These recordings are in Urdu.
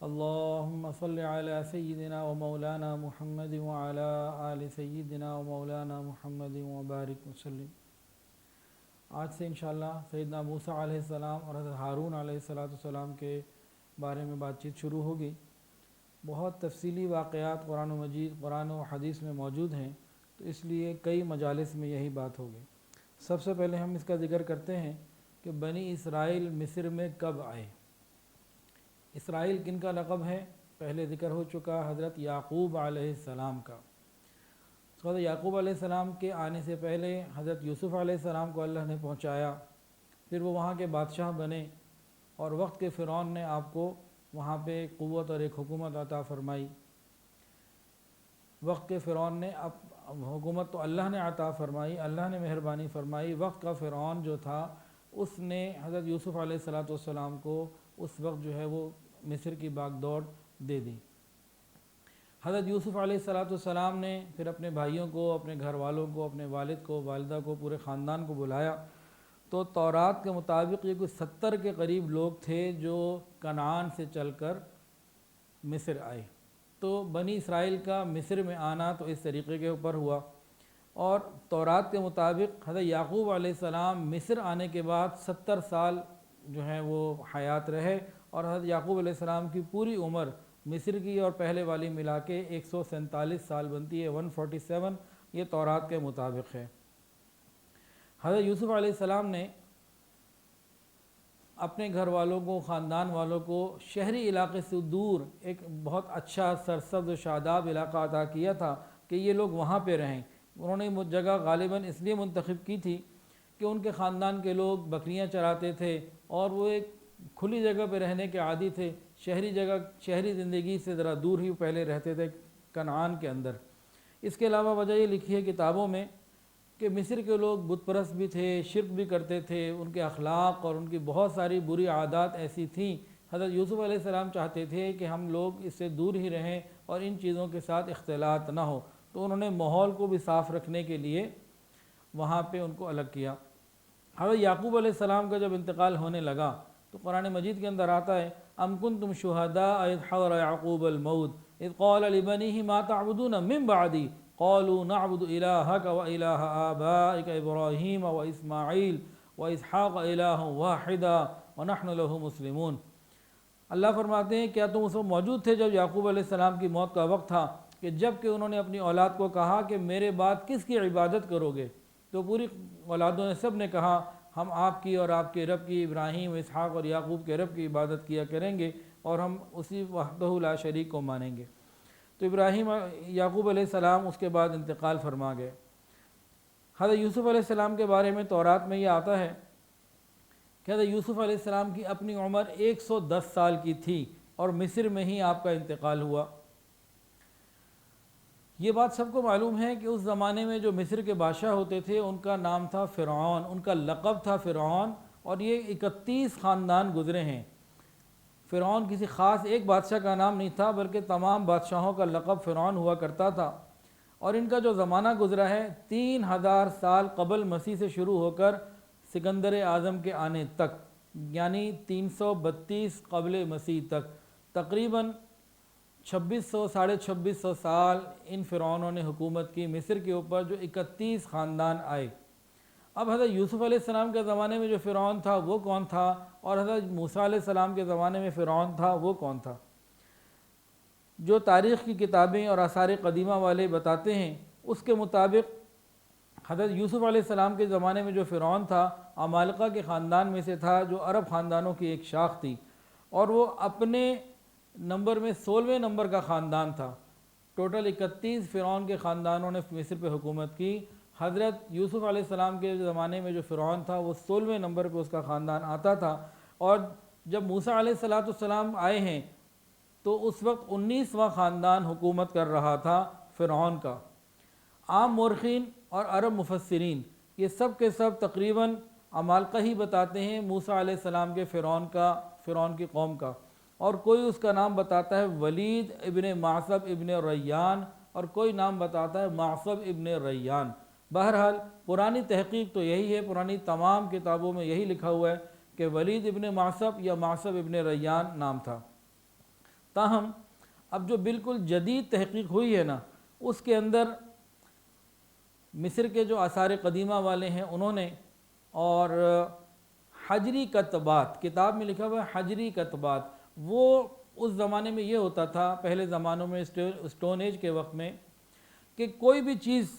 اللهم صل على سيدنا ومولانا محمد وعلى آل سيدنا ومولانا محمد وبارک وسلم۔ آج سے انشاءاللہ سیدنا موسیٰ علیہ السلام اور حضرت ہارون علیہ السلام کے بارے میں بات چیت شروع ہوگی۔ بہت تفصیلی واقعات قرآن و حدیث میں موجود ہیں، تو اس لیے کئی مجالس میں یہی بات ہوگی۔ سب سے پہلے ہم اس کا ذکر کرتے ہیں کہ بنی اسرائیل مصر میں کب آئے۔ اسرائیل کن کا لقب ہے؟ پہلے ذکر ہو چکا حضرت یعقوب علیہ السلام کا۔ حضرت یعقوب علیہ السلام کے آنے سے پہلے حضرت یوسف علیہ السلام کو اللہ نے پہنچایا، پھر وہ وہاں کے بادشاہ بنے اور وقت کے فرعون نے آپ کو وہاں پہ قوت اور ایک حکومت عطا فرمائی۔ وقت کے فرعون نے حکومت تو اللہ نے عطا فرمائی، اللہ نے مہربانی فرمائی۔ وقت کا فرعون جو تھا اس نے حضرت یوسف علیہ السلام کو اس وقت جو ہے وہ مصر کی باغ دوڑ دے دی۔ حضرت یوسف علیہ السلام نے پھر اپنے بھائیوں کو، اپنے گھر والوں کو، اپنے والد کو، والدہ کو، پورے خاندان کو بلایا، تو تورات کے مطابق یہ کوئی 70 کے قریب لوگ تھے جو کنعان سے چل کر مصر آئے۔ تو بنی اسرائیل کا مصر میں آنا تو اس طریقے کے اوپر ہوا، اور تورات کے مطابق حضرت یعقوب علیہ السلام مصر آنے کے بعد 70 سال جو ہیں وہ حیات رہے، اور حضرت یعقوب علیہ السلام کی پوری عمر مصر کی اور پہلے والی ملا کے 147 سال بنتی ہے، 147، یہ تورات کے مطابق ہے۔ حضرت یوسف علیہ السلام نے اپنے گھر والوں کو، خاندان والوں کو شہری علاقے سے دور ایک بہت اچھا سرسبز و شاداب علاقہ عطا کیا تھا کہ یہ لوگ وہاں پہ رہیں۔ انہوں نے وہ جگہ غالباً اس لیے منتخب کی تھی کہ ان کے خاندان کے لوگ بکریاں چراتے تھے اور وہ ایک کھلی جگہ پہ رہنے کے عادی تھے، شہری زندگی سے ذرا دور ہی پہلے رہتے تھے کنعان کے اندر۔ اس کے علاوہ وجہ یہ لکھی ہے کتابوں میں کہ مصر کے لوگ بت پرست بھی تھے، شرک بھی کرتے تھے، ان کے اخلاق اور ان کی بہت ساری بری عادات ایسی تھیں۔ حضرت یوسف علیہ السلام چاہتے تھے کہ ہم لوگ اس سے دور ہی رہیں اور ان چیزوں کے ساتھ اختلاط نہ ہو، تو انہوں نے ماحول کو بھی صاف رکھنے کے لیے وہاں پہ ان کو الگ کیا۔ حضرت یعقوب علیہ السلام کا جب انتقال ہونے لگا تو قرآن مجید کے اندر آتا ہے، ام کنتم شہداء اذ حضر یعقوب الموت اذ قال لبنیہ ما تعبدون من بعدی قالوا نعبد الہک و الہ آبائک ابراہیم و اسماعیل و اسحاق الہ واحدا ونحن له مسلمون۔ اللہ فرماتے ہیں کیا تم اس وقت موجود تھے جب یعقوب علیہ السلام کی موت کا وقت تھا کہ جب کہ انہوں نے اپنی اولاد کو کہا کہ میرے بعد کس کی عبادت کرو گے؟ تو پوری اولادوں نے سب نے کہا ہم آپ کی اور آپ کے رب کی، ابراہیم، اسحاق اور یعقوب کے رب کی عبادت کیا کریں گے اور ہم اسی وحدہ لا شریک کو مانیں گے۔ تو یعقوب علیہ السلام اس کے بعد انتقال فرما گئے۔ حضرت یوسف علیہ السلام کے بارے میں تورات میں یہ آتا ہے کہ حضرت یوسف علیہ السلام کی اپنی عمر 110 سال کی تھی اور مصر میں ہی آپ کا انتقال ہوا۔ یہ بات سب کو معلوم ہے کہ اس زمانے میں جو مصر کے بادشاہ ہوتے تھے ان کا نام تھا فرعون، ان کا لقب تھا فرعون، اور یہ 31 خاندان گزرے ہیں۔ فرعون کسی خاص ایک بادشاہ کا نام نہیں تھا بلکہ تمام بادشاہوں کا لقب فرعون ہوا کرتا تھا، اور ان کا جو زمانہ گزرا ہے 3000 سال قبل مسیح سے شروع ہو کر سکندر اعظم کے آنے تک، یعنی 332 قبل مسیح تک، تقریباً 2600 ساڑھے 2600 سال ان فرعونوں نے حکومت کی مصر کے اوپر، جو 31 خاندان آئے۔ اب حضرت یوسف علیہ السلام کے زمانے میں جو فرعون تھا وہ کون تھا، اور حضرت موسیٰ علیہ السلام کے زمانے میں فرعون تھا وہ کون تھا؟ جو تاریخ کی کتابیں اور آثار قدیمہ والے بتاتے ہیں اس کے مطابق حضرت یوسف علیہ السلام کے زمانے میں جو فرعون تھا عمالقہ کے خاندان میں سے تھا، جو عرب خاندانوں کی ایک شاخ تھی، اور وہ اپنے نمبر میں 16ویں نمبر کا خاندان تھا۔ ٹوٹل 31 فرعون کے خاندانوں نے مصر پہ حکومت کی۔ حضرت یوسف علیہ السلام کے زمانے میں جو فرعون تھا وہ 16ویں نمبر پہ اس کا خاندان آتا تھا، اور جب موسیٰ علیہ السلام آئے ہیں تو اس وقت 19واں خاندان حکومت کر رہا تھا فرعون کا۔ عام مورخین اور عرب مفسرین یہ سب کے سب تقریباً عمالقہ ہی بتاتے ہیں موسیٰ علیہ السلام کے فرعون کی قوم کا، اور کوئی اس کا نام بتاتا ہے ولید ابن معصب ابن ریان، اور کوئی نام بتاتا ہے معصب ابن ریان۔ بہرحال پرانی تحقیق تو یہی ہے، پرانی تمام کتابوں میں یہی لکھا ہوا ہے کہ ولید ابن معصب یا معصب ابن ریان نام تھا۔ تاہم اب جو بالکل جدید تحقیق ہوئی ہے نا، اس کے اندر مصر کے جو آثار قدیمہ والے ہیں انہوں نے، اور حجری کتبات، کتاب میں لکھا ہوا ہے حجری کتبات، وہ اس زمانے میں یہ ہوتا تھا پہلے زمانوں میں اسٹون ایج کے وقت میں، کہ کوئی بھی چیز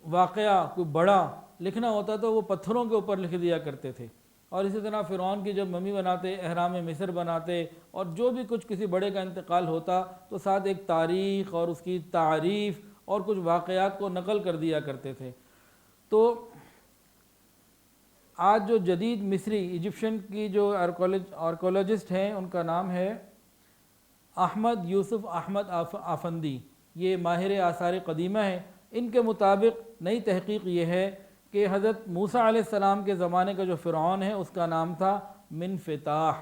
واقعہ کوئی بڑا لکھنا ہوتا تو وہ پتھروں کے اوپر لکھ دیا کرتے تھے. اور اسی طرح فرعون کی جب ممی بناتے، احرام مصر بناتے، اور جو بھی کچھ کسی بڑے کا انتقال ہوتا تو ساتھ ایک تاریخ اور اس کی تعریف اور کچھ واقعات کو نقل کر دیا کرتے تھے. تو آج جو جدید مصری ایجپشن کی جو آرکولوجسٹ ہیں ان کا نام ہے احمد یوسف احمد آفندی، یہ ماہر آثار قدیمہ ہیں. ان کے مطابق نئی تحقیق یہ ہے کہ حضرت موسیٰ علیہ السلام کے زمانے کا جو فرعون ہے اس کا نام تھا منفتاح،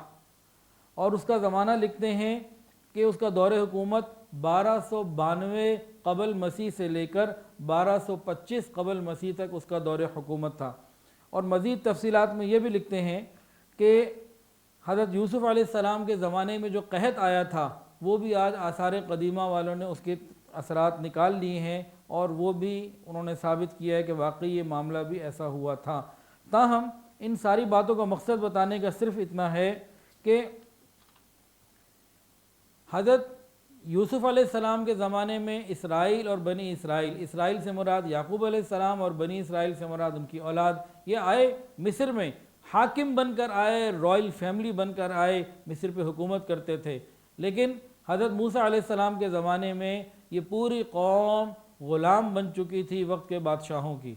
اور اس کا زمانہ لکھتے ہیں کہ اس کا دور حکومت 1292 قبل مسیح سے لے کر 1225 قبل مسیح تک اس کا دور حکومت تھا. اور مزید تفصیلات میں یہ بھی لکھتے ہیں کہ حضرت یوسف علیہ السلام کے زمانے میں جو قحط آیا تھا وہ بھی آج آثار قدیمہ والوں نے اس کے اثرات نکال لیے ہیں، اور وہ بھی انہوں نے ثابت کیا ہے کہ واقعی یہ معاملہ بھی ایسا ہوا تھا. تاہم ان ساری باتوں کا مقصد بتانے کا صرف اتنا ہے کہ حضرت یوسف علیہ السلام کے زمانے میں اسرائیل اور بنی اسرائیل، اسرائیل سے مراد یعقوب علیہ السلام اور بنی اسرائیل سے مراد ان کی اولاد، یہ آئے مصر میں حاکم بن کر آئے، رائل فیملی بن کر آئے، مصر پہ حکومت کرتے تھے. لیکن حضرت موسیٰ علیہ السلام کے زمانے میں یہ پوری قوم غلام بن چکی تھی وقت کے بادشاہوں کی،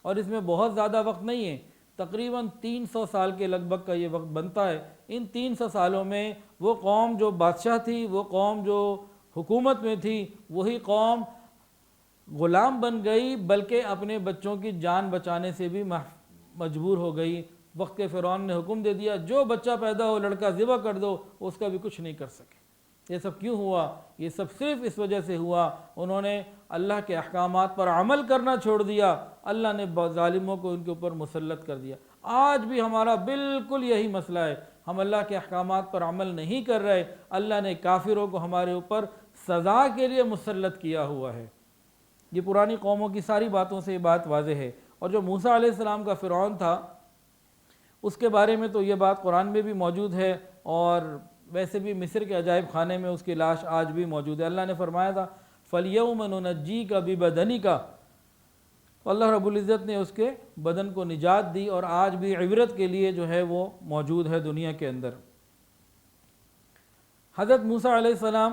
اور اس میں بہت زیادہ وقت نہیں ہے، تقریباً 300 سال کے لگ بھگ کا یہ وقت بنتا ہے. ان 300 سالوں میں وہ قوم جو بادشاہ تھی، وہ قوم جو حکومت میں تھی، وہی قوم غلام بن گئی، بلکہ اپنے بچوں کی جان بچانے سے بھی مجبور ہو گئی. وقت کے فرعون نے حکم دے دیا جو بچہ پیدا ہو لڑکا ذبح کر دو، اس کا بھی کچھ نہیں کر سکے. یہ سب کیوں ہوا؟ یہ سب صرف اس وجہ سے ہوا انہوں نے اللہ کے احکامات پر عمل کرنا چھوڑ دیا، اللہ نے ظالموں کو ان کے اوپر مسلط کر دیا. آج بھی ہمارا بالکل یہی مسئلہ ہے، ہم اللہ کے احکامات پر عمل نہیں کر رہے، اللہ نے کافروں کو ہمارے اوپر سزا کے لیے مسلط کیا ہوا ہے. یہ پرانی قوموں کی ساری باتوں سے یہ بات واضح ہے. اور جو موسیٰ علیہ السلام کا فرعون تھا اس کے بارے میں تو یہ بات قرآن میں بھی موجود ہے، اور ویسے بھی مصر کے عجائب خانے میں اس کی لاش آج بھی موجود ہے. اللہ نے فرمایا تھا فَالْيَوْمَ نُنَجِّيكَ بِبَدَنِكَ، اللہ رب العزت نے اس کے بدن کو نجات دی، اور آج بھی عبرت کے لیے جو ہے وہ موجود ہے دنیا کے اندر. حضرت موسیٰ علیہ السلام،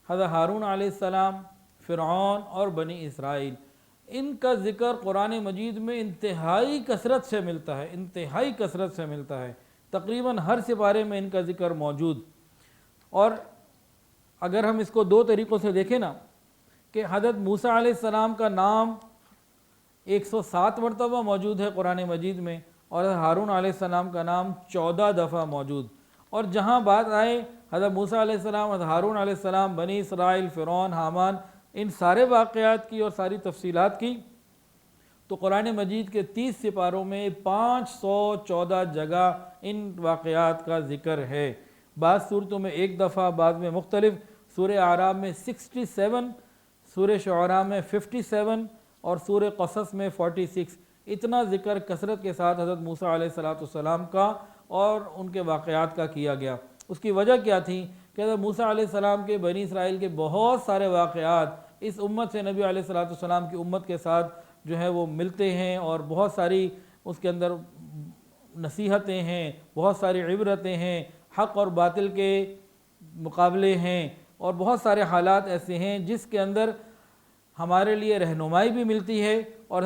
حضرت ہارون علیہ السلام، فرعون اور بنی اسرائیل، ان کا ذکر قرآن مجید میں انتہائی کثرت سے ملتا ہے، انتہائی کثرت سے ملتا ہے، تقریباً ہر سپارے میں ان کا ذکر موجود. اور اگر ہم اس کو دو طریقوں سے دیکھیں نا، کہ حضرت موسیٰ علیہ السلام کا نام 107 مرتبہ موجود ہے قرآن مجید میں، اور حضرت ہارون علیہ السلام کا نام 14 دفعہ موجود. اور جہاں بات آئے حضرت موسیٰ علیہ السلام، حضرت ہارون علیہ السلام، بنی اسرائیل، فرعون، حامان، ان سارے واقعات کی اور ساری تفصیلات کی، تو قرآن مجید کے 30 سپاروں میں 514 جگہ ان واقعات کا ذکر ہے. بعض صورتوں میں ایک دفعہ، بعض میں مختلف. سورہ اعراف میں 67، سورہ شعراء میں 57 اور سورہ قصص میں 46. اتنا ذکر کثرت کے ساتھ حضرت موسیٰ علیہ السلام کا اور ان کے واقعات کا کیا گیا. اس کی وجہ کیا تھی کہ حضرت موسیٰ علیہ السلام کے، بنی اسرائیل کے بہت سارے واقعات اس امت سے نبی علیہ السلام کی امت کے ساتھ جو ہے وہ ملتے ہیں، اور بہت ساری اس کے اندر نصیحتیں ہیں، بہت ساری عبرتیں ہیں، حق اور باطل کے مقابلے ہیں، اور بہت سارے حالات ایسے ہیں جس کے اندر ہمارے لیے رہنمائی بھی ملتی ہے، اور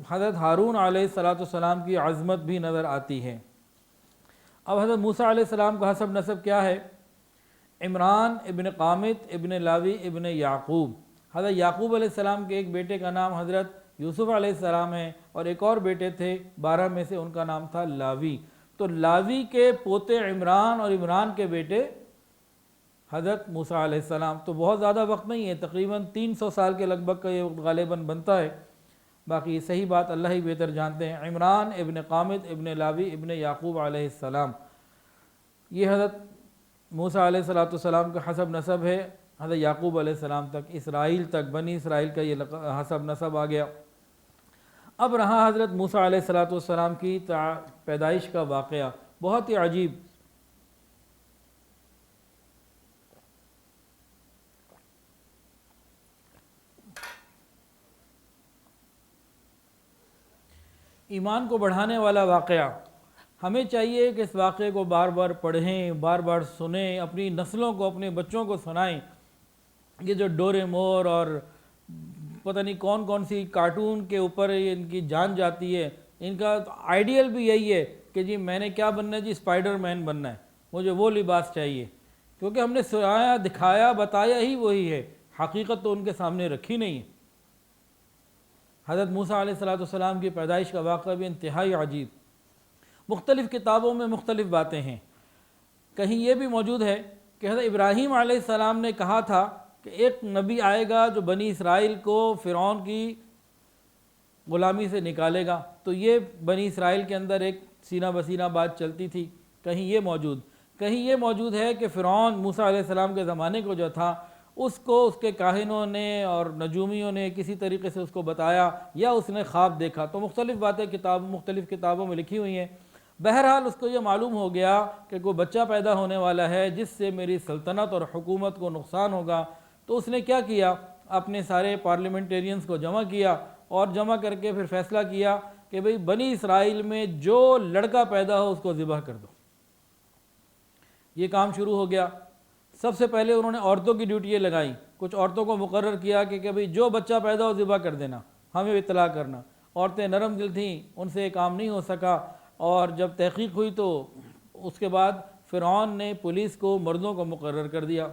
حضرت ہارون علیہ السلام کی عظمت بھی نظر آتی ہے. اب حضرت موسیٰ علیہ السلام کا حسب نسب کیا ہے؟ عمران ابن قامت ابن لاوی ابن یعقوب. حضرت یعقوب علیہ السلام کے ایک بیٹے کا نام حضرت یوسف علیہ السلام ہے، اور ایک اور بیٹے تھے 12 میں سے، ان کا نام تھا لاوی. تو لاوی کے پوتے عمران اور عمران کے بیٹے حضرت موسیٰ علیہ السلام. تو بہت زیادہ وقت نہیں ہے، تقریباً 300 سال کے لگ بھگ کا یہ وقت غالباً بنتا ہے. باقی یہ صحیح بات اللہ ہی بہتر جانتے ہیں. عمران ابن قامت ابن لاوی ابن یعقوب علیہ السلام، یہ حضرت موسیٰ علیہ السلام کا حسب نسب ہے حضرت یعقوب علیہ السلام تک، اسرائیل تک، بنی اسرائیل کا یہ حسب نسب آ گیا۔ اب رہا حضرت موسیٰ علیہ السلام کی پیدائش کا واقعہ، بہت ہی عجیب۔ ایمان کو بڑھانے والا واقعہ، ہمیں چاہیے کہ اس واقعے کو بار بار پڑھیں، بار بار سنیں، اپنی نسلوں کو، اپنے بچوں کو سنائیں۔ یہ جو ڈورے مور اور پتہ نہیں کون کون سی کارٹون کے اوپر ان کی جان جاتی ہے، ان کا آئیڈیل بھی یہی ہے کہ جی میں نے کیا بننا ہے، جی اسپائڈر مین بننا ہے، مجھے وہ لباس چاہیے، کیونکہ ہم نے سنایا، دکھایا، بتایا ہی وہی ہے، حقیقت تو ان کے سامنے رکھی نہیں ہے۔ حضرت موسیٰ علیہ السلام کی پیدائش کا واقعہ بھی انتہائی عجیب، مختلف کتابوں میں مختلف باتیں ہیں۔ کہیں یہ بھی موجود ہے کہ حضرت ابراہیم علیہ السلام نے کہا تھا کہ ایک نبی آئے گا جو بنی اسرائیل کو فرعون کی غلامی سے نکالے گا، تو یہ بنی اسرائیل کے اندر ایک سینہ بسینہ بات چلتی تھی۔ کہیں یہ موجود ہے کہ فرعون موسیٰ علیہ السلام کے زمانے کو جو تھا، اس کو اس کے کاہنوں نے اور نجومیوں نے کسی طریقے سے اس کو بتایا، یا اس نے خواب دیکھا۔ تو مختلف باتیں مختلف کتابوں میں لکھی ہوئی ہیں۔ بہرحال اس کو یہ معلوم ہو گیا کہ کوئی بچہ پیدا ہونے والا ہے جس سے میری سلطنت اور حکومت کو نقصان ہوگا۔ تو اس نے کیا کیا، اپنے سارے پارلیمنٹیرینز کو جمع کیا، اور جمع کر کے پھر فیصلہ کیا کہ بھئی بنی اسرائیل میں جو لڑکا پیدا ہو اس کو ذبح کر دو۔ یہ کام شروع ہو گیا۔ سب سے پہلے انہوں نے عورتوں کی ڈیوٹیاں لگائیں، کچھ عورتوں کو مقرر کیا کہ بھئی جو بچہ پیدا ہو ذبح کر دینا، ہمیں اطلاع کرنا۔ عورتیں نرم دل تھیں، ان سے یہ کام نہیں ہو سکا، اور جب تحقیق ہوئی تو اس کے بعد فرعون نے پولیس کو مردوں کو مقرر کر دیا۔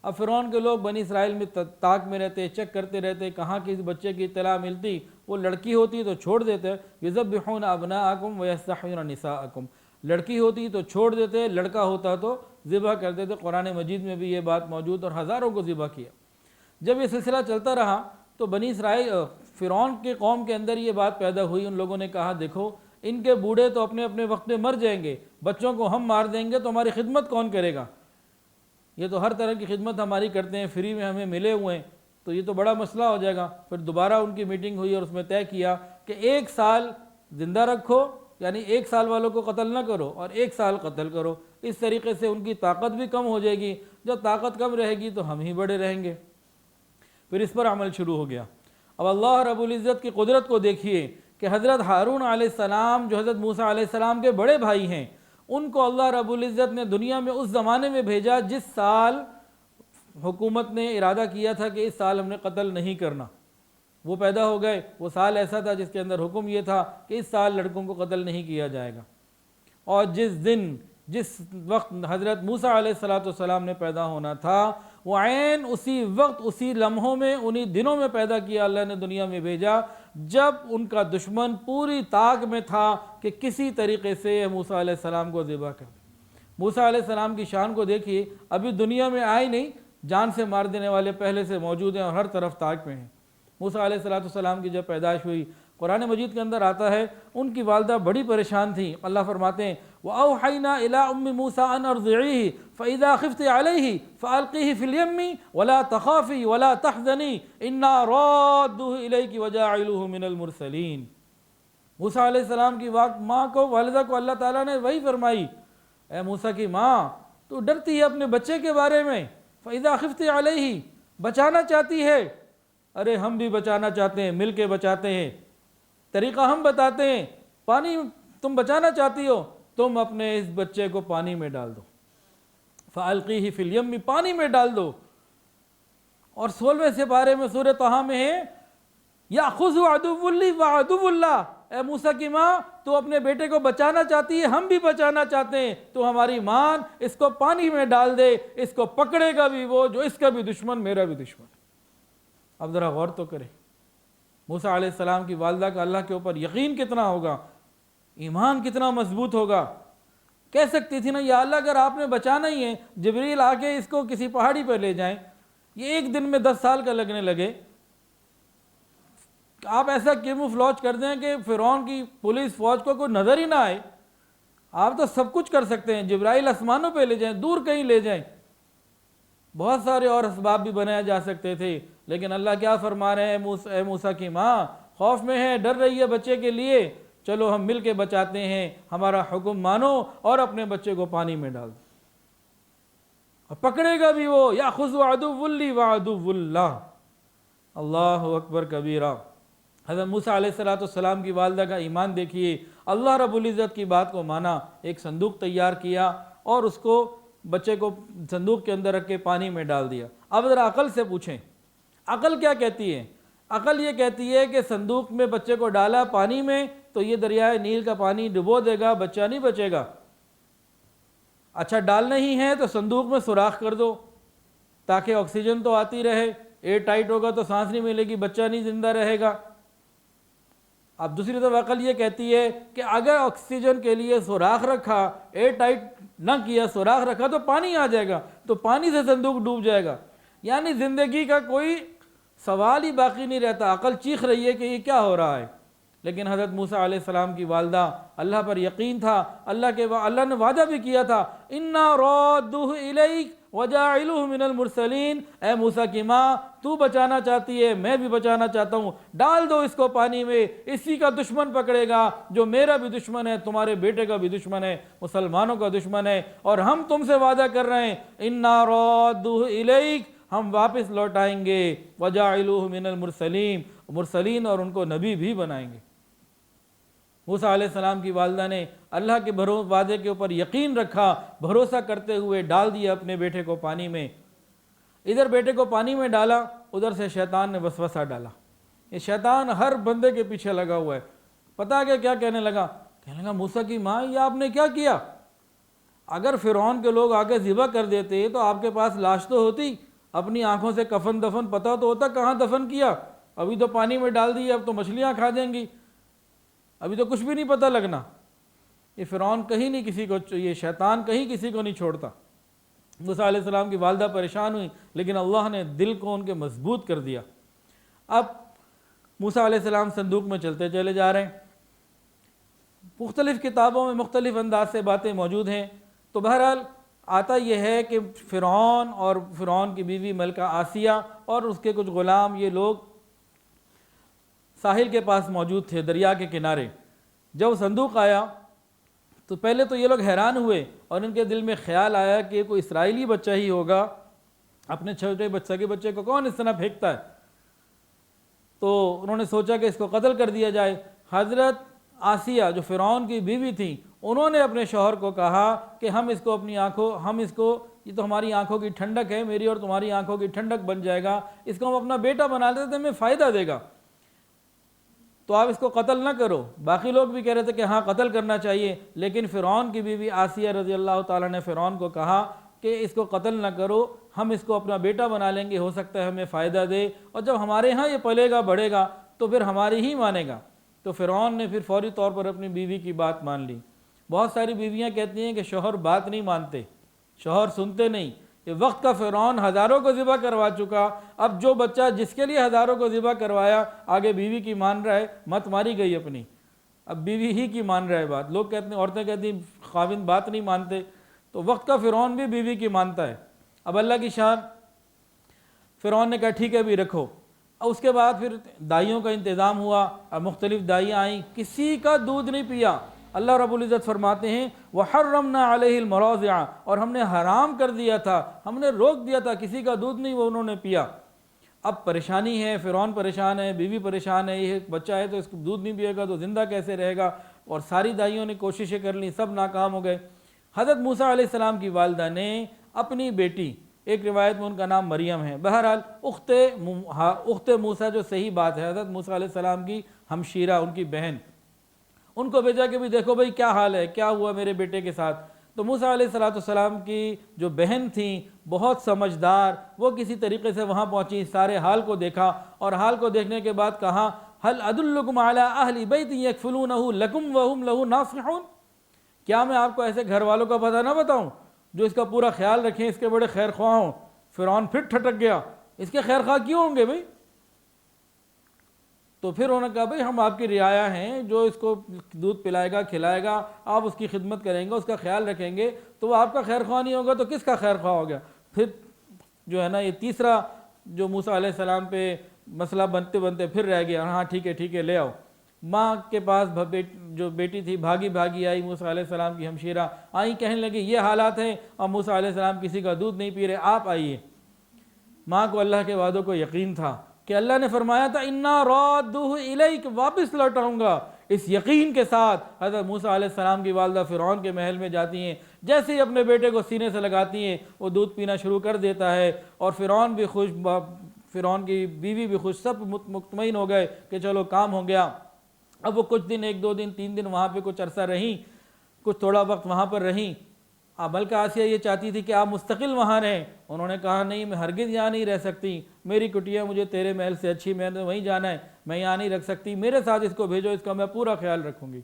اب فرعون کے لوگ بنی اسرائیل میں تاک میں رہتے، چیک کرتے رہتے، کہاں کسی بچے کی اطلاع ملتی، وہ لڑکی ہوتی تو چھوڑ دیتے، یذبحون ابناءکم ویستحیون نساءکم، لڑکی ہوتی تو چھوڑ دیتے، لڑکا ہوتا تو ذبح کر دیتے۔ قرآن مجید میں بھی یہ بات موجود، اور ہزاروں کو ذبح کیا۔ جب یہ سلسلہ چلتا رہا تو بنی اسرائیل فرعون کے قوم کے اندر یہ بات پیدا ہوئی۔ ان لوگوں نے کہا دیکھو ان کے بوڑھے تو اپنے اپنے وقت میں مر جائیں گے، بچوں کو ہم مار دیں گے تو ہماری خدمت کون کرے گا؟ یہ تو ہر طرح کی خدمت ہماری کرتے ہیں، فری میں ہمیں ملے ہوئے ہیں، تو یہ تو بڑا مسئلہ ہو جائے گا۔ پھر دوبارہ ان کی میٹنگ ہوئی اور اس میں طے کیا کہ 1 سال زندہ رکھو، یعنی 1 سال والوں کو قتل نہ کرو، اور 1 سال قتل کرو۔ اس طریقے سے ان کی طاقت بھی کم ہو جائے گی، جب طاقت کم رہے گی تو ہم ہی بڑے رہیں گے۔ پھر اس پر عمل شروع ہو گیا۔ اب اللہ رب العزت کی قدرت کو دیکھیے کہ حضرت ہارون علیہ السلام جو حضرت موسیٰ علیہ السلام کے بڑے بھائی ہیں، ان کو اللہ رب العزت نے دنیا میں اس زمانے میں بھیجا جس سال حکومت نے ارادہ کیا تھا کہ اس سال ہم نے قتل نہیں کرنا۔ وہ پیدا ہو گئے، وہ سال ایسا تھا جس کے اندر حکم یہ تھا کہ اس سال لڑکوں کو قتل نہیں کیا جائے گا۔ اور جس وقت حضرت موسیٰ علیہ السلام نے پیدا ہونا تھا، وہ عین اسی وقت، اسی لمحوں میں، انہی دنوں میں پیدا کیا، اللہ نے دنیا میں بھیجا جب ان کا دشمن پوری طاق میں تھا کہ کسی طریقے سے موسیٰ علیہ السلام کو ذبح کر دے۔ موسیٰ علیہ السلام کی شان کو دیکھیے، ابھی دنیا میں آئے نہیں، جان سے مار دینے والے پہلے سے موجود ہیں اور ہر طرف طاق میں ہیں۔ موسیٰ علیہ السلام کی جب پیدائش ہوئی، قرآن مجید کے اندر آتا ہے ان کی والدہ بڑی پریشان تھیں۔ اللہ فرماتے ہیں وَأَوْحَيْنَا إِلَىٰ أُمِّ مُوسَىٰ أَنْ أَرْضِعِيهِ فَإِذَا خِفْتِ عَلَيْهِ فَأَلْقِيهِ فِي الْيَمِّ وَلَا تَخَافِي وَلَا تَحْزَنِي إِنَّا رَادُّوهُ إِلَيْكِ وَجَاعِلُوهُ مِنَ الْمُرْسَلِينَ۔ موسیٰ علیہ السلام کی ماں کو، والدہ کو اللہ تعالیٰ نے وہی فرمائی، اے موسیٰ کی ماں تو ڈرتی ہے اپنے بچے کے بارے میں، فَإِذَا خِفْتِ عَلَيْهِ بچانا چاہتی ہے۔ ارے ہم بھی بچانا چاہتے ہیں، مل کے بچاتے ہیں، طریقہ ہم بتاتے ہیں۔ پانی تم بچانا چاہتی ہو، تم اپنے اس بچے کو پانی میں ڈال دو، فَأَلْقِيهِ فِي الْيَمِّ پانی میں ڈال دو۔ اور 16ویں سپارے میں سورہ طٰہٰ میں ہے يَأْخُذُ عَدُوٌّ لِّي وَعَدُوٌّ اللَّهِ، اے موسیٰ کی ماں تو اپنے بیٹے کو بچانا چاہتی ہے، ہم بھی بچانا چاہتے ہیں، تو ہماری مان اس کو پانی میں ڈال دے، اس کو پکڑے گا بھی وہ جو اس کا بھی دشمن میرا بھی دشمن۔ اب ذرا غور تو کریں، موسیٰ علیہ السلام کی والدہ کا اللہ کے اوپر یقین کتنا ہوگا، ایمان کتنا مضبوط ہوگا۔ کہہ سکتی تھی نا یا اللہ اگر آپ نے بچانا ہی ہے، جبریل آ کے اس کو کسی پہاڑی پہ لے جائیں، یہ 1 دن میں 10 سال کا لگنے لگے، آپ ایسا کیموفلاج کر دیں کہ فرعون کی پولیس فوج کو کوئی نظر ہی نہ آئے۔ آپ تو سب کچھ کر سکتے ہیں، جبرائیل آسمانوں پہ لے جائیں، دور کہیں لے جائیں، بہت سارے اور اسباب بھی بنائے جا سکتے تھے، لیکن اللہ کیا فرما رہے ہیں، اے موسیٰ کی ماں خوف میں ہے، ڈر رہی ہے بچے کے لیے، چلو ہم مل کے بچاتے ہیں، ہمارا حکم مانو اور اپنے بچے کو پانی میں ڈال دو، اور پکڑے گا بھی وہ، یاخذ عدو لی وعدو اللہ، اللہ اکبر کبیرہ۔ حضرت موسیٰ علیہ السلام کی والدہ کا ایمان دیکھیے، اللہ رب العزت کی بات کو مانا، ایک صندوق تیار کیا اور اس کو بچے کو صندوق کے اندر رکھ کے پانی میں ڈال دیا۔ اب ذرا عقل سے پوچھیں، عقل کیا کہتی ہے؟ عقل یہ کہتی ہے کہ صندوق میں بچے کو ڈالا پانی میں تو یہ دریائے نیل کا پانی ڈبو دے گا، بچہ نہیں بچے گا۔ اچھا ڈالنا ہی ہے تو صندوق میں سوراخ کر دو تاکہ آکسیجن تو آتی رہے، ایئر ٹائٹ ہوگا تو سانس نہیں ملے گی، بچہ نہیں زندہ رہے گا۔ اب دوسری طرف عقل یہ کہتی ہے کہ اگر آکسیجن کے لیے سوراخ رکھا، ایئر ٹائٹ نہ کیا، سوراخ رکھا تو پانی آ جائے گا، تو پانی سے صندوق ڈوب جائے گا، یعنی زندگی کا کوئی سوال ہی باقی نہیں رہتا۔ عقل چیخ رہی ہے کہ یہ کیا ہو رہا ہے، لیکن حضرت موسیٰ علیہ السلام کی والدہ، اللہ پر یقین تھا، اللہ نے وعدہ بھی کیا تھا، اِنَّا رَادُّهُ إِلَيْكَ وَجَاعِلُهُ مِنَ الْمُرْسَلِينَ، اے موسیٰ کی ماں تو بچانا چاہتی ہے، میں بھی بچانا چاہتا ہوں، ڈال دو اس کو پانی میں، اسی کا دشمن پکڑے گا جو میرا بھی دشمن ہے، تمہارے بیٹے کا بھی دشمن ہے، مسلمانوں کا دشمن ہے، اور ہم تم سے وعدہ کر رہے ہیں، اِنَّا رَادُّهُ إِلَيْكَ، ہم واپس لوٹائیں گے، وَجَاعِلُهُ مِنَ الْمُرْسَلِينَ، مرسلین اور ان کو نبی بھی بنائیں گے۔ موسیٰ علیہ السلام کی والدہ نے اللہ کے وعدے کے اوپر یقین رکھا، بھروسہ کرتے ہوئے ڈال دیا اپنے بیٹے کو پانی میں۔ ادھر بیٹے کو پانی میں ڈالا، ادھر سے شیطان نے وسوسہ ڈالا۔ یہ شیطان ہر بندے کے پیچھے لگا ہوا ہے۔ پتہ ہے کہ کیا کہنے لگا موسیٰ کی ماں یہ آپ نے کیا کیا؟ اگر فرعون کے لوگ آگے ذبح کر دیتے تو آپ کے پاس لاش تو ہوتی، اپنی آنکھوں سے کفن دفن پتہ تو ہوتا کہاں دفن کیا، ابھی تو پانی میں ڈال دی، اب تو مچھلیاں کھا جائیں گی، ابھی تو کچھ بھی نہیں پتہ لگنا۔ یہ فرعون کہیں نہیں کسی کو، یہ شیطان کہیں کسی کو نہیں چھوڑتا۔ موسیٰ علیہ السلام کی والدہ پریشان ہوئی، لیکن اللہ نے دل کو ان کے مضبوط کر دیا۔ اب موسیٰ علیہ السلام صندوق میں چلتے چلے جا رہے ہیں، مختلف کتابوں میں مختلف انداز سے باتیں موجود ہیں، تو بہرحال آتا یہ ہے کہ فرعون اور فرعون کی بیوی ملکہ آسیہ اور اس کے کچھ غلام، یہ لوگ ساحل کے پاس موجود تھے، دریا کے کنارے۔ جب صندوق آیا تو پہلے تو یہ لوگ حیران ہوئے اور ان کے دل میں خیال آیا کہ یہ کوئی اسرائیلی بچہ ہی ہوگا، اپنے چھوٹے سگے بچے کو کون اس طرح پھینکتا ہے؟ تو انہوں نے سوچا کہ اس کو قتل کر دیا جائے۔ حضرت آسیہ جو فرعون کی بیوی تھی، انہوں نے اپنے شوہر کو کہا کہ ہم اس کو اپنی آنکھوں، یہ تو ہماری آنکھوں کی ٹھنڈک ہے، میری اور تمہاری آنکھوں کی ٹھنڈک بن جائے گا، اس کو ہم اپنا بیٹا بنا لیتے ہیں، ہمیں فائدہ دے گا، تو آپ اس کو قتل نہ کرو۔ باقی لوگ بھی کہہ رہے تھے کہ ہاں قتل کرنا چاہیے، لیکن فرعون کی بیوی آسیہ رضی اللہ تعالیٰ نے فرعون کو کہا کہ اس کو قتل نہ کرو، ہم اس کو اپنا بیٹا بنا لیں گے، ہو سکتا ہے ہمیں فائدہ دے، اور جب ہمارے ہاں یہ پلے گا بڑھے گا تو پھر ہماری ہی مانے گا۔ تو فرعون نے پھر فوری طور پر اپنی بیوی کی بات مان لی۔ بہت ساری بیویاں کہتی ہیں کہ شوہر بات نہیں مانتے، شوہر سنتے نہیں۔ یہ وقت کا فرعون ہزاروں کو ذبح کروا چکا، اب جو بچہ جس کے لیے ہزاروں کو ذبح کروایا آگے بیوی کی مان رہا ہے، مت ماری گئی اپنی، اب بیوی ہی کی مان رہا ہے بات۔ لوگ کہتے ہیں، عورتیں کہتی ہیں خاوند بات نہیں مانتے، تو وقت کا فرعون بھی بیوی کی مانتا ہے۔ اب اللہ کی شان، فرعون نے کہا ٹھیک ہے بھی رکھو۔ اس کے بعد پھر دائیوں کا انتظام ہوا، اب مختلف دائیاں آئیں، کسی کا دودھ نہیں پیا۔ اللہ رب العزت فرماتے ہیں وَحَرَّمْنَا عَلَيْهِ الْمَرَاضِعَ، اور ہم نے حرام کر دیا تھا، ہم نے روک دیا تھا، کسی کا دودھ نہیں وہ انہوں نے پیا۔ اب پریشانی ہے، فرعون پریشان ہے، بیوی پریشان ہے، یہ بچہ ہے تو اس کو دودھ نہیں پیے گا تو زندہ کیسے رہے گا، اور ساری دائیوں نے کوششیں کر لی، سب ناکام ہو گئے۔ حضرت موسیٰ علیہ السلام کی والدہ نے اپنی بیٹی، ایک روایت میں ان کا نام مریم ہے، بہرحال اخت موسیٰ جو صحیح بات ہے، حضرت موسیٰ علیہ السلام کی ہمشیرہ، ان کی بہن، ان کو بھیجا کہ بھی دیکھو بھائی کیا حال ہے، کیا ہوا میرے بیٹے کے ساتھ۔ تو موسیٰ علیہ السلام کی جو بہن تھیں بہت سمجھدار، وہ کسی طریقے سے وہاں پہنچی، سارے حال کو دیکھا، اور حال کو دیکھنے کے بعد کہا هل ادلکم علی اہل بیت یکفلونہ لکم وہم لہ ناصحون، کیا میں آپ کو ایسے گھر والوں کا پتہ نہ بتاؤں جو اس کا پورا خیال رکھیں، اس کے بڑے خیر خواہ ہوں۔ فرعون پھر ٹھٹک گیا، اس کے خیر خواہ کیوں ہوں گے بھائی؟ تو پھر انہوں نے کہا بھئی ہم آپ کی رعایا ہیں، جو اس کو دودھ پلائے گا کھلائے گا، آپ اس کی خدمت کریں گے، اس کا خیال رکھیں گے، تو وہ آپ کا خیر خواہ نہیں ہوگا تو کس کا خیر خواہ ہو گیا؟ پھر جو ہے نا یہ تیسرا جو موسیٰ علیہ السلام پہ مسئلہ بنتے بنتے پھر رہ گیا، ہاں ٹھیک ہے لے آؤ۔ ماں کے پاس جو بیٹی تھی بھاگی آئی، موسیٰ علیہ السلام کی ہمشیرہ آئیں، کہنے لگی یہ حالات ہیں اور موسیٰ علیہ السلام کسی کا دودھ نہیں پی رہے، آپ آئیے۔ ماں کو اللہ کے وعدوں کو یقین تھا کہ اللہ نے فرمایا تھا اِنَّا رَادُّهُ إِلَيْكَ، واپس لوٹاؤں گا۔ اس یقین کے ساتھ حضرت موسیٰ علیہ السلام کی والدہ فرعون کے محل میں جاتی ہیں، جیسے ہی اپنے بیٹے کو سینے سے لگاتی ہیں وہ دودھ پینا شروع کر دیتا ہے، اور فرعون بھی خوش، فرعون کی بیوی بھی خوش، سب مطمئن ہو گئے کہ چلو کام ہو گیا۔ اب وہ کچھ دن، 1 2 دن 3 دن وہاں پہ کچھ عرصہ رہیں، کچھ تھوڑا وقت وہاں پر رہیں۔ ملکہ آسیہ یہ چاہتی تھی کہ آپ مستقل وہاں رہیں، انہوں نے کہا نہیں، میں ہرگز یہاں نہیں رہ سکتی، میری کٹیا مجھے تیرے محل سے اچھی، میں نے وہیں جانا ہے، میں یہاں نہیں رکھ سکتی، میرے ساتھ اس کو بھیجو، اس کا میں پورا خیال رکھوں گی۔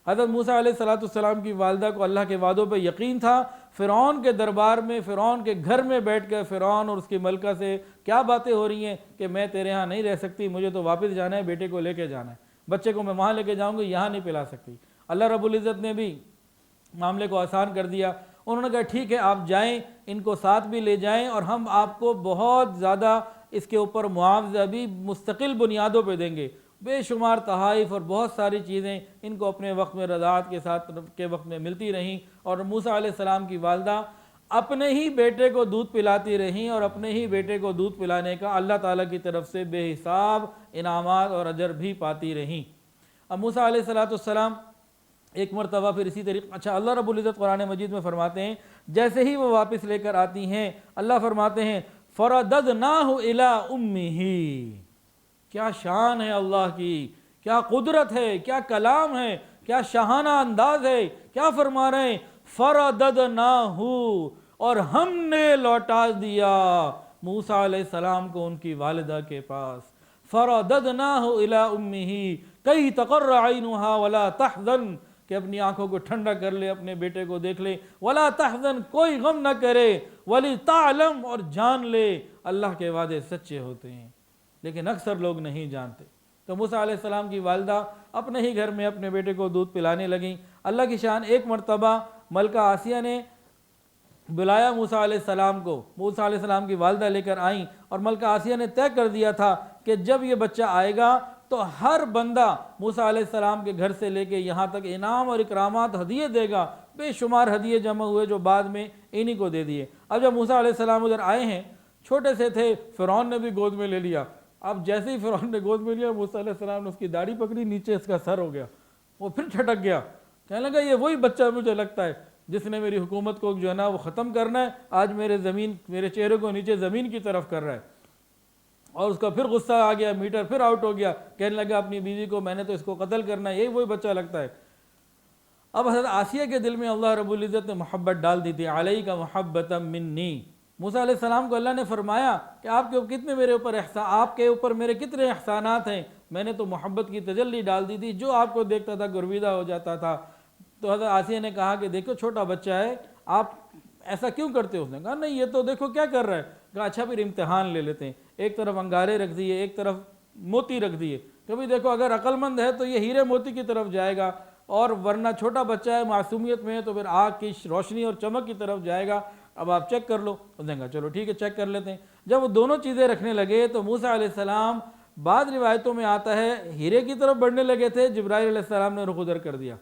حضرت موسیٰ علیہ السلام کی والدہ کو اللہ کے وعدوں پہ یقین تھا۔ فرعون کے دربار میں، فرعون کے گھر میں بیٹھ کر فرعون اور اس کی ملکہ سے کیا باتیں ہو رہی ہیں کہ میں تیرے ہاں نہیں رہ سکتی، مجھے تو واپس جانا ہے، بیٹے کو لے کے جانا ہے، بچے کو میں وہاں لے کے جاؤں گی، یہاں نہیں پلا سکتی۔ اللہ رب العزت نے بھی معاملے کو آسان کر دیا، انہوں نے کہا ٹھیک ہے آپ جائیں، ان کو ساتھ بھی لے جائیں، اور ہم آپ کو بہت زیادہ اس کے اوپر معاوضہ بھی مستقل بنیادوں پہ دیں گے، بے شمار تحائف اور بہت ساری چیزیں ان کو اپنے وقت میں رضاعت کے وقت میں ملتی رہیں، اور موسیٰ علیہ السلام کی والدہ اپنے ہی بیٹے کو دودھ پلاتی رہیں، اور اپنے ہی بیٹے کو دودھ پلانے کا اللہ تعالیٰ کی طرف سے بے حساب انعامات اور اجر بھی پاتی رہیں۔ اب موسیٰ علیہ السلام ایک مرتبہ پھر اسی طریقے، اچھا اللہ رب العزت قرآن مجید میں فرماتے ہیں جیسے ہی وہ واپس لے کر آتی ہیں، اللہ فرماتے ہیں فَرَدَدْنَاهُ إِلَىٰ أُمِّهِ۔ کیا شان ہے اللہ کی، کیا قدرت ہے، کیا کلام ہے، کیا شاہانہ انداز ہے، کیا فرما رہے ہیں فَرَدَدْنَاهُ، اور ہم نے لوٹا دیا موسیٰ علیہ السلام کو ان کی والدہ کے پاس۔ فَرَدَدْنَاهُ إِلَىٰ أُمِّهِ كَيْ تَقَرَّ عَيْنُهَا وَلَا تَحْزَنْ، کہ اپنی آنکھوں کو ٹھنڈا کر لے، اپنے بیٹے کو دیکھ لے، وَلَا تَحْزَنْ، کوئی غم نہ کرے، وَلِتَعْلَمْ، اور جان لے اللہ کے وعدے سچے ہوتے ہیں، لیکن اکثر لوگ نہیں جانتے۔ تو موسیٰ علیہ السلام کی والدہ اپنے ہی گھر میں اپنے بیٹے کو دودھ پلانے لگیں۔ اللہ کی شان، ایک مرتبہ ملکہ آسیہ نے بلایا موسیٰ علیہ السلام کو، موسیٰ علیہ السلام کی والدہ لے کر آئیں، اور ملکہ آسیہ نے طے کر دیا تھا کہ جب یہ بچہ آئے گا تو ہر بندہ موسیٰ علیہ السلام کے گھر سے لے کے یہاں تک انعام اور اکرامات ہدیے دے گا، بے شمار ہدیے جمع ہوئے جو بعد میں انہی کو دے دیے۔ اب جب موسیٰ علیہ السلام ادھر آئے ہیں، چھوٹے سے تھے، فرعون نے بھی گود میں لے لیا۔ اب جیسے ہی فرعون نے گود میں لیا، موسیٰ علیہ السلام نے اس کی داڑھی پکڑی، نیچے اس کا سر ہو گیا، وہ پھر چھٹک گیا، کہنے لگا یہ وہی بچہ مجھے لگتا ہے جس نے میری حکومت کو جو ہے نا وہ ختم کرنا ہے، آج میرے چہرے کو نیچے زمین کی طرف کر رہا ہے۔ اور اس کا پھر غصہ آ گیا، میٹر پھر آؤٹ ہو گیا، کہنے لگا اپنی بیوی کو میں نے تو اس کو قتل کرنا ہے، یہی وہی بچہ لگتا ہے۔ اب حضرت آسیہ کے دل میں اللہ رب العزت نے محبت ڈال دی تھی، علیک محبۃ منی۔ موسیٰ علیہ السلام کو اللہ نے فرمایا کہ آپ کے اوپر میرے کتنے احسانات ہیں، میں نے تو محبت کی تجلی ڈال دی تھی، جو آپ کو دیکھتا تھا گرویدہ ہو جاتا تھا۔ تو حضرت آسیہ نے کہا کہ دیکھو چھوٹا بچہ ہے، آپ ایسا کیوں کرتے ہو؟ اس نے کہا نہیں، یہ تو دیکھو کیا کر رہا ہے۔ کہا اچھا پھر امتحان لے لیتے ہیں، ایک طرف انگارے رکھ دیے، ایک طرف موتی رکھ دیے، کبھی دیکھو اگر عقل مند ہے تو یہ ہیرے موتی کی طرف جائے گا، اور ورنہ چھوٹا بچہ ہے، معصومیت میں ہے، تو پھر آگ کی روشنی اور چمک کی طرف جائے گا۔ اب آپ چیک کر لو۔ اس نے کہا چلو ٹھیک ہے، چیک کر لیتے ہیں۔ جب وہ دونوں چیزیں رکھنے لگے تو موسیٰ علیہ السلام، بعض روایتوں میں آتا ہے ہیرے کی طرف بڑھنے لگے تھے، جبرائیل علیہ السلام نے رخ ادھر کر دیا۔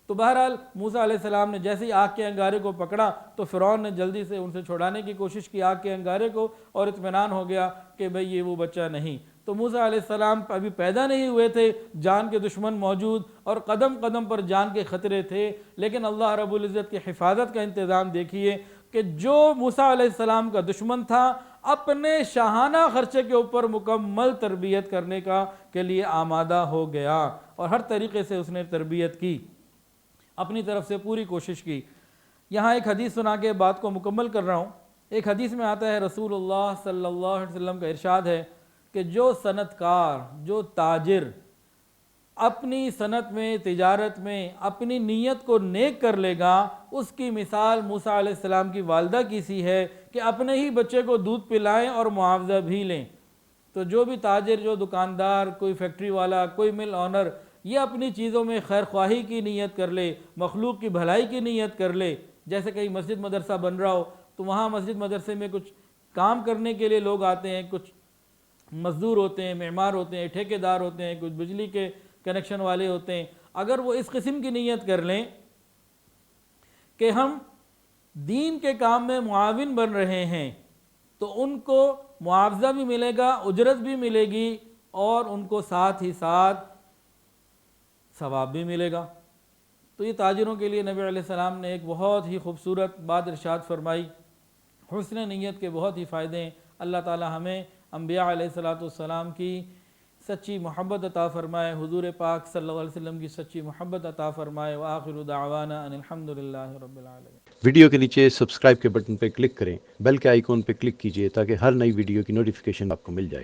تو بہرحال موسیٰ علیہ السلام نے جیسے ہی آگ کے انگارے کو پکڑا تو فرعون نے جلدی سے ان سے چھڑانے کی کوشش کی آگ کے انگارے کو، اور اطمینان ہو گیا کہ بھئی یہ وہ بچہ نہیں۔ تو موسیٰ علیہ السلام ابھی پیدا نہیں ہوئے تھے، جان کے دشمن موجود اور قدم قدم پر جان کے خطرے تھے، لیکن اللہ رب العزت کی حفاظت کا انتظام دیکھیے کہ جو موسیٰ علیہ السلام کا دشمن تھا، اپنے شاہانہ خرچے کے اوپر مکمل تربیت کرنے کے لیے آمادہ ہو گیا، اور ہر طریقے سے اس نے تربیت کی، اپنی طرف سے پوری کوشش کی۔ یہاں ایک حدیث سنا کے بات کو مکمل کر رہا ہوں۔ ایک حدیث میں آتا ہے رسول اللہ صلی اللہ علیہ وسلم کا ارشاد ہے کہ جو صنعت کار، جو تاجر اپنی صنعت میں، تجارت میں اپنی نیت کو نیک کر لے گا، اس کی مثال موسیٰ علیہ السلام کی والدہ کی سی ہے کہ اپنے ہی بچے کو دودھ پلائیں اور معاوضہ بھی لیں۔ تو جو بھی تاجر، جو دکاندار، کوئی فیکٹری والا، کوئی مل آنر، یہ اپنی چیزوں میں خیر خواہی کی نیت کر لے، مخلوق کی بھلائی کی نیت کر لے. جیسے کہیں مسجد مدرسہ بن رہا ہو تو وہاں مسجد مدرسے میں کچھ کام کرنے کے لیے لوگ آتے ہیں، کچھ مزدور ہوتے ہیں، معمار ہوتے ہیں، ٹھیکیدار ہوتے ہیں، کچھ بجلی کے کنیکشن والے ہوتے ہیں. اگر وہ اس قسم کی نیت کر لیں کہ ہم دین کے کام میں معاون بن رہے ہیں، تو ان کو معاوضہ بھی ملے گا، اجرت بھی ملے گی، اور ان کو ساتھ ہی ساتھ ثواب بھی ملے گا. تو یہ تاجروں کے لیے نبی علیہ السلام نے ایک بہت ہی خوبصورت بات ارشاد فرمائی. حسن نیت کے بہت ہی فائدے ہیں. اللہ تعالی ہمیں انبیاء علیہ السلام کی سچی محبت عطا فرمائے، حضور پاک صلی اللہ علیہ وسلم کی سچی محبت عطا فرمائے. وآخر دعوانا ان الحمدللہ رب العالمین. ویڈیو کے نیچے سبسکرائب کے بٹن پہ کلک کریں، بیل کے آئیکن پہ کلک کیجئے تاکہ ہر نئی ویڈیو کی نوٹیفیکیشن آپ کو مل جائے.